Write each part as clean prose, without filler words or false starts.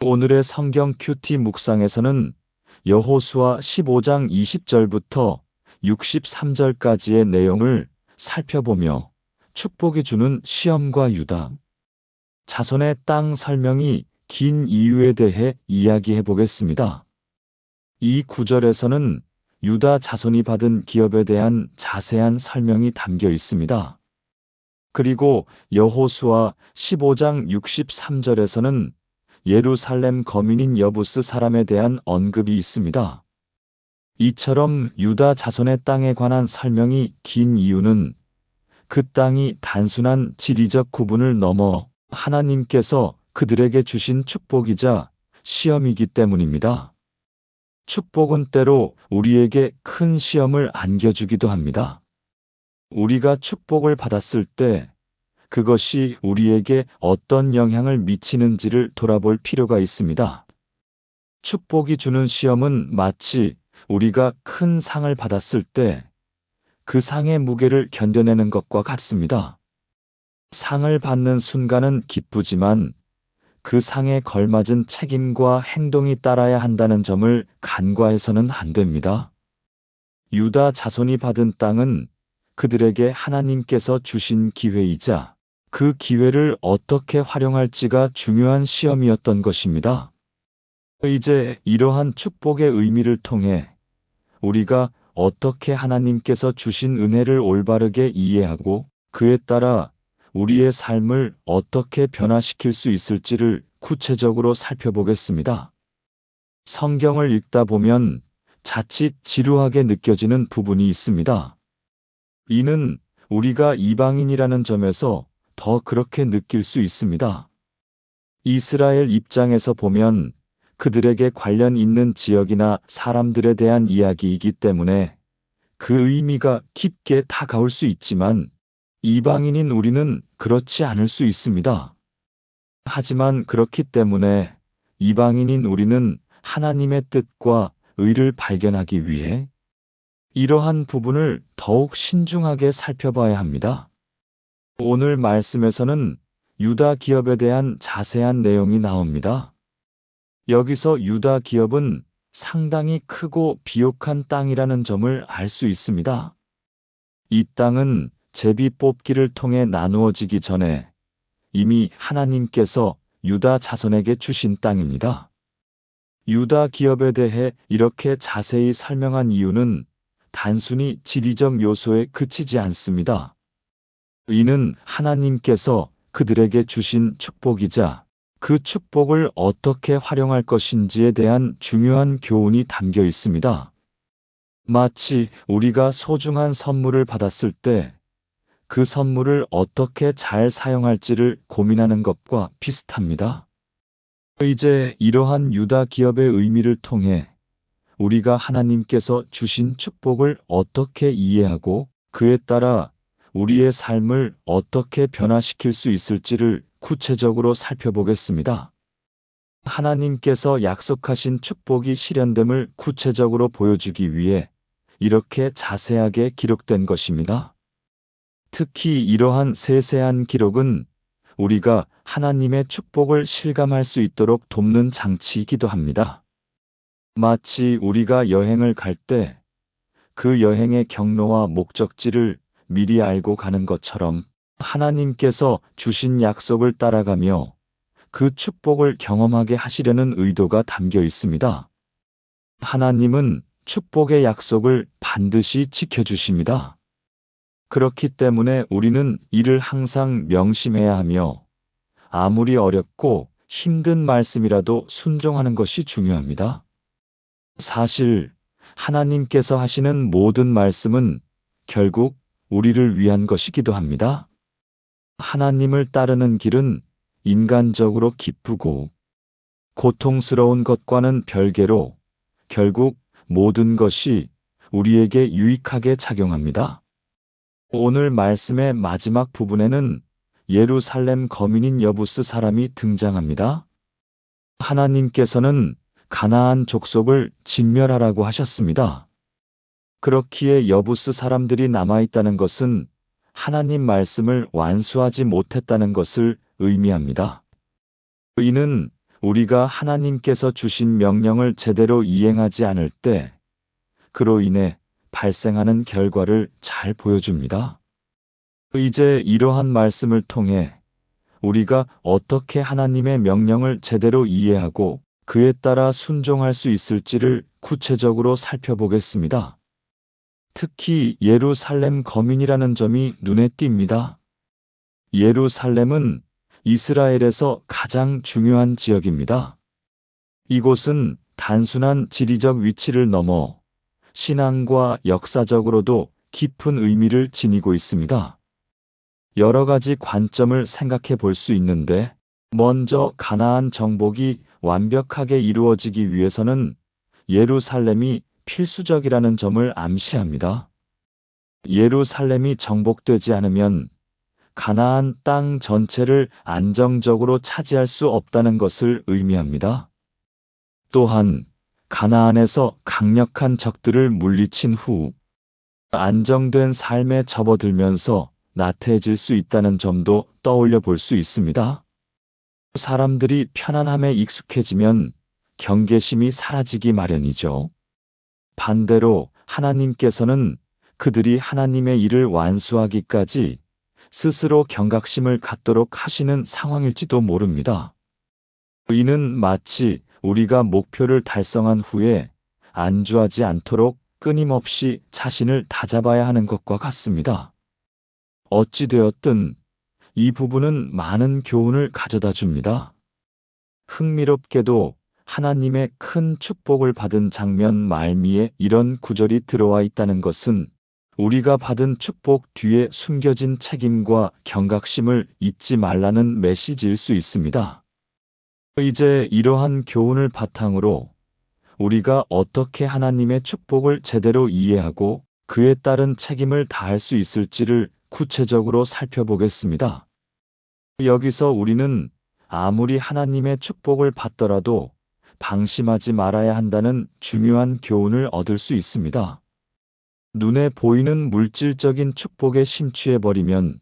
오늘의 성경 큐티 묵상에서는 여호수아 15장 20절부터 63절까지의 내용을 살펴보며 축복이 주는 시험과 유다 자손의 땅 설명이 긴 이유에 대해 이야기해 보겠습니다. 이 구절에서는 유다 자손이 받은 기업에 대한 자세한 설명이 담겨 있습니다. 그리고 여호수아 15장 63절에서는 예루살렘 거민인 여부스 사람에 대한 언급이 있습니다. 이처럼 유다 자손의 땅에 관한 설명이 긴 이유는 그 땅이 단순한 지리적 구분을 넘어 하나님께서 그들에게 주신 축복이자 시험이기 때문입니다. 축복은 때로 우리에게 큰 시험을 안겨주기도 합니다. 우리가 축복을 받았을 때 그것이 우리에게 어떤 영향을 미치는지를 돌아볼 필요가 있습니다. 축복이 주는 시험은 마치 우리가 큰 상을 받았을 때 그 상의 무게를 견뎌내는 것과 같습니다. 상을 받는 순간은 기쁘지만 그 상에 걸맞은 책임과 행동이 따라야 한다는 점을 간과해서는 안 됩니다. 유다 자손이 받은 땅은 그들에게 하나님께서 주신 기회이자 그 기회를 어떻게 활용할지가 중요한 시험이었던 것입니다. 이제 이러한 축복의 의미를 통해 우리가 어떻게 하나님께서 주신 은혜를 올바르게 이해하고 그에 따라 우리의 삶을 어떻게 변화시킬 수 있을지를 구체적으로 살펴보겠습니다. 성경을 읽다 보면 자칫 지루하게 느껴지는 부분이 있습니다. 이는 우리가 이방인이라는 점에서 더 그렇게 느낄 수 있습니다. 이스라엘 입장에서 보면 그들에게 관련 있는 지역이나 사람들에 대한 이야기이기 때문에 그 의미가 깊게 다가올 수 있지만 이방인인 우리는 그렇지 않을 수 있습니다. 하지만 그렇기 때문에 이방인인 우리는 하나님의 뜻과 의를 발견하기 위해 이러한 부분을 더욱 신중하게 살펴봐야 합니다. 오늘 말씀에서는 유다 기업에 대한 자세한 내용이 나옵니다. 여기서 유다 기업은 상당히 크고 비옥한 땅이라는 점을 알 수 있습니다. 이 땅은 제비 뽑기를 통해 나누어지기 전에 이미 하나님께서 유다 자손에게 주신 땅입니다. 유다 기업에 대해 이렇게 자세히 설명한 이유는 단순히 지리적 요소에 그치지 않습니다. 이는 하나님께서 그들에게 주신 축복이자 그 축복을 어떻게 활용할 것인지에 대한 중요한 교훈이 담겨 있습니다. 마치 우리가 소중한 선물을 받았을 때 그 선물을 어떻게 잘 사용할지를 고민하는 것과 비슷합니다. 이제 이러한 유다 기업의 의미를 통해 우리가 하나님께서 주신 축복을 어떻게 이해하고 그에 따라 우리의 삶을 어떻게 변화시킬 수 있을지를 구체적으로 살펴보겠습니다. 하나님께서 약속하신 축복이 실현됨을 구체적으로 보여주기 위해 이렇게 자세하게 기록된 것입니다. 특히 이러한 세세한 기록은 우리가 하나님의 축복을 실감할 수 있도록 돕는 장치이기도 합니다. 마치 우리가 여행을 갈 때 그 여행의 경로와 목적지를 미리 알고 가는 것처럼 하나님께서 주신 약속을 따라가며 그 축복을 경험하게 하시려는 의도가 담겨 있습니다. 하나님은 축복의 약속을 반드시 지켜주십니다. 그렇기 때문에 우리는 이를 항상 명심해야 하며 아무리 어렵고 힘든 말씀이라도 순종하는 것이 중요합니다. 사실 하나님께서 하시는 모든 말씀은 결국 우리를 위한 것이기도 합니다. 하나님을 따르는 길은 인간적으로 기쁘고 고통스러운 것과는 별개로 결국 모든 것이 우리에게 유익하게 작용합니다. 오늘 말씀의 마지막 부분에는 예루살렘 거민인 여부스 사람이 등장합니다. 하나님께서는 가나안 족속을 진멸하라고 하셨습니다. 그렇기에 여부스 사람들이 남아있다는 것은 하나님 말씀을 완수하지 못했다는 것을 의미합니다. 이는 우리가 하나님께서 주신 명령을 제대로 이행하지 않을 때 그로 인해 발생하는 결과를 잘 보여줍니다. 이제 이러한 말씀을 통해 우리가 어떻게 하나님의 명령을 제대로 이해하고 그에 따라 순종할 수 있을지를 구체적으로 살펴보겠습니다. 특히 예루살렘 거민이라는 점이 눈에 띕니다. 예루살렘은 이스라엘에서 가장 중요한 지역입니다. 이곳은 단순한 지리적 위치를 넘어 신앙과 역사적으로도 깊은 의미를 지니고 있습니다. 여러 가지 관점을 생각해 볼 수 있는데, 먼저 가나안 정복이 완벽하게 이루어지기 위해서는 예루살렘이 필수적이라는 점을 암시합니다. 예루살렘이 정복되지 않으면 가나안 땅 전체를 안정적으로 차지할 수 없다는 것을 의미합니다. 또한 가나안에서 강력한 적들을 물리친 후 안정된 삶에 접어들면서 나태해질 수 있다는 점도 떠올려 볼 수 있습니다. 사람들이 편안함에 익숙해지면 경계심이 사라지기 마련이죠. 반대로 하나님께서는 그들이 하나님의 일을 완수하기까지 스스로 경각심을 갖도록 하시는 상황일지도 모릅니다. 이는 마치 우리가 목표를 달성한 후에 안주하지 않도록 끊임없이 자신을 다잡아야 하는 것과 같습니다. 어찌되었든 이 부분은 많은 교훈을 가져다 줍니다. 흥미롭게도 하나님의 큰 축복을 받은 장면 말미에 이런 구절이 들어와 있다는 것은 우리가 받은 축복 뒤에 숨겨진 책임과 경각심을 잊지 말라는 메시지일 수 있습니다. 이제 이러한 교훈을 바탕으로 우리가 어떻게 하나님의 축복을 제대로 이해하고 그에 따른 책임을 다할 수 있을지를 구체적으로 살펴보겠습니다. 여기서 우리는 아무리 하나님의 축복을 받더라도 방심하지 말아야 한다는 중요한 교훈을 얻을 수 있습니다. 눈에 보이는 물질적인 축복에 심취해버리면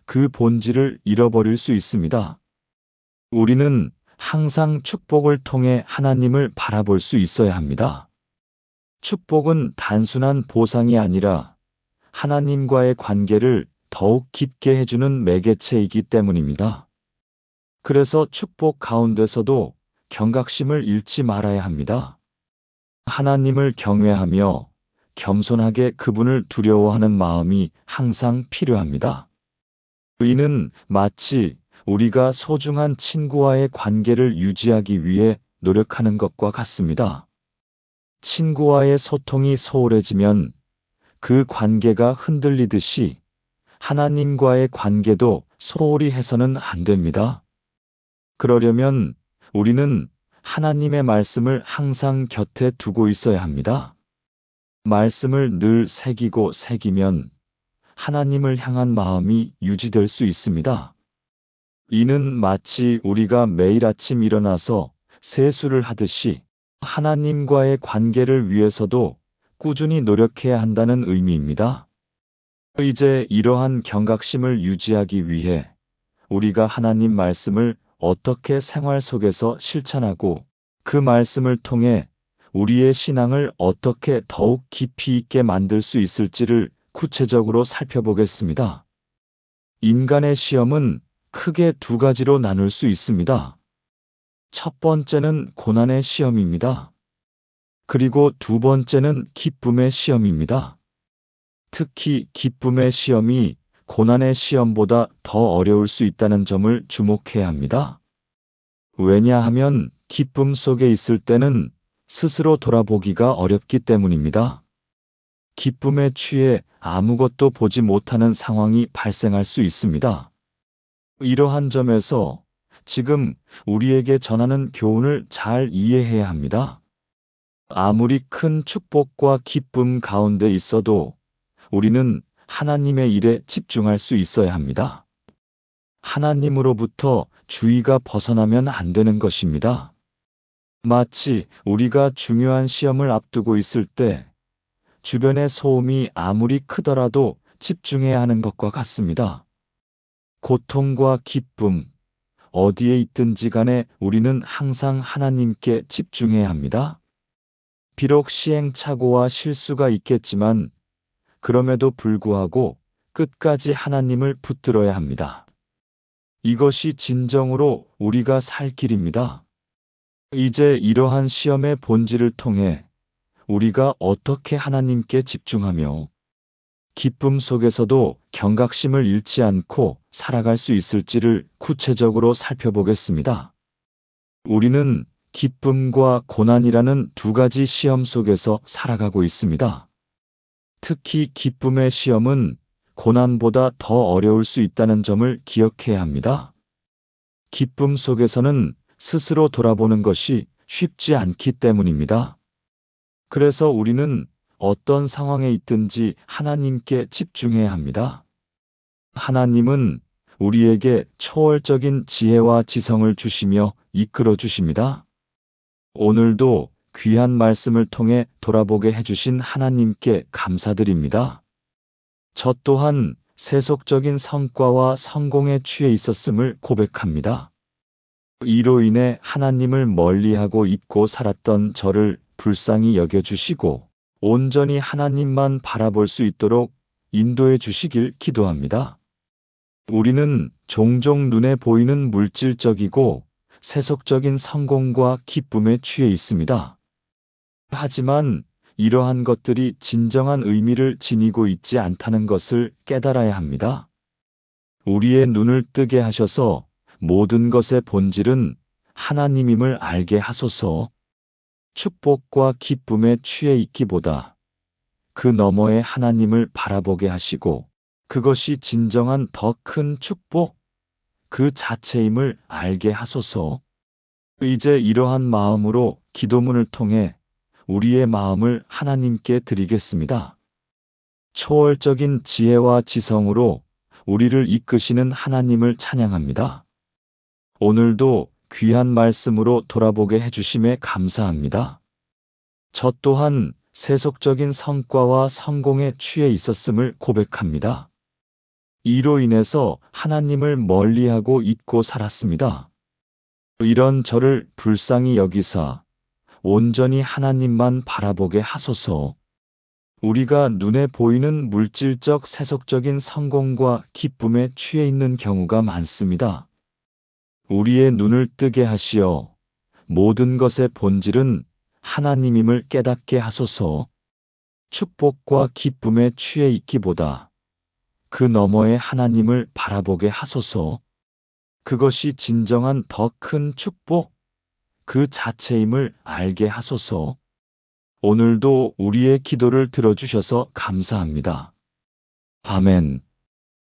그 본질을 잃어버릴 수 있습니다. 우리는 항상 축복을 통해 하나님을 바라볼 수 있어야 합니다. 축복은 단순한 보상이 아니라 하나님과의 관계를 더욱 깊게 해주는 매개체이기 때문입니다. 그래서 축복 가운데서도 경각심을 잃지 말아야 합니다. 하나님을 경외하며 겸손하게 그분을 두려워하는 마음이 항상 필요합니다. 이는 마치 우리가 소중한 친구와의 관계를 유지하기 위해 노력하는 것과 같습니다. 친구와의 소통이 소홀해지면 그 관계가 흔들리듯이 하나님과의 관계도 소홀히 해서는 안 됩니다. 그러려면 우리는 하나님의 말씀을 항상 곁에 두고 있어야 합니다. 말씀을 늘 새기면 하나님을 향한 마음이 유지될 수 있습니다. 이는 마치 우리가 매일 아침 일어나서 세수를 하듯이 하나님과의 관계를 위해서도 꾸준히 노력해야 한다는 의미입니다. 이제 이러한 경각심을 유지하기 위해 우리가 하나님 말씀을 어떻게 생활 속에서 실천하고 그 말씀을 통해 우리의 신앙을 어떻게 더욱 깊이 있게 만들 수 있을지를 구체적으로 살펴보겠습니다. 인간의 시험은 크게 두 가지로 나눌 수 있습니다. 첫 번째는 고난의 시험입니다. 그리고 두 번째는 기쁨의 시험입니다. 특히 기쁨의 시험이 고난의 시험보다 더 어려울 수 있다는 점을 주목해야 합니다. 왜냐하면 기쁨 속에 있을 때는 스스로 돌아보기가 어렵기 때문입니다. 기쁨에 취해 아무것도 보지 못하는 상황이 발생할 수 있습니다. 이러한 점에서 지금 우리에게 전하는 교훈을 잘 이해해야 합니다. 아무리 큰 축복과 기쁨 가운데 있어도 우리는 하나님의 일에 집중할 수 있어야 합니다. 하나님으로부터 주의가 벗어나면 안 되는 것입니다. 마치 우리가 중요한 시험을 앞두고 있을 때 주변의 소음이 아무리 크더라도 집중해야 하는 것과 같습니다. 고통과 기쁨, 어디에 있든지 간에 우리는 항상 하나님께 집중해야 합니다. 비록 시행착오와 실수가 있겠지만 그럼에도 불구하고 끝까지 하나님을 붙들어야 합니다. 이것이 진정으로 우리가 살 길입니다. 이제 이러한 시험의 본질을 통해 우리가 어떻게 하나님께 집중하며 기쁨 속에서도 경각심을 잃지 않고 살아갈 수 있을지를 구체적으로 살펴보겠습니다. 우리는 기쁨과 고난이라는 두 가지 시험 속에서 살아가고 있습니다. 특히 기쁨의 시험은 고난보다 더 어려울 수 있다는 점을 기억해야 합니다. 기쁨 속에서는 스스로 돌아보는 것이 쉽지 않기 때문입니다. 그래서 우리는 어떤 상황에 있든지 하나님께 집중해야 합니다. 하나님은 우리에게 초월적인 지혜와 지성을 주시며 이끌어 주십니다. 오늘도 귀한 말씀을 통해 돌아보게 해주신 하나님께 감사드립니다. 저 또한 세속적인 성과와 성공에 취해 있었음을 고백합니다. 이로 인해 하나님을 멀리하고 잊고 살았던 저를 불쌍히 여겨주시고 온전히 하나님만 바라볼 수 있도록 인도해 주시길 기도합니다. 우리는 종종 눈에 보이는 물질적이고 세속적인 성공과 기쁨에 취해 있습니다. 하지만 이러한 것들이 진정한 의미를 지니고 있지 않다는 것을 깨달아야 합니다. 우리의 눈을 뜨게 하셔서 모든 것의 본질은 하나님임을 알게 하소서. 축복과 기쁨에 취해 있기보다 그 너머의 하나님을 바라보게 하시고 그것이 진정한 더 큰 축복, 그 자체임을 알게 하소서. 이제 이러한 마음으로 기도문을 통해 우리의 마음을 하나님께 드리겠습니다. 초월적인 지혜와 지성으로 우리를 이끄시는 하나님을 찬양합니다. 오늘도 귀한 말씀으로 돌아보게 해주심에 감사합니다. 저 또한 세속적인 성과와 성공에 취해 있었음을 고백합니다. 이로 인해서 하나님을 멀리하고 잊고 살았습니다. 이런 저를 불쌍히 여기사 온전히 하나님만 바라보게 하소서. 우리가 눈에 보이는 물질적 세속적인 성공과 기쁨에 취해 있는 경우가 많습니다. 우리의 눈을 뜨게 하시어 모든 것의 본질은 하나님임을 깨닫게 하소서. 축복과 기쁨에 취해 있기보다 그 너머의 하나님을 바라보게 하소서. 그것이 진정한 더 큰 축복, 그 자체임을 알게 하소서. 오늘도 우리의 기도를 들어주셔서 감사합니다. 아멘.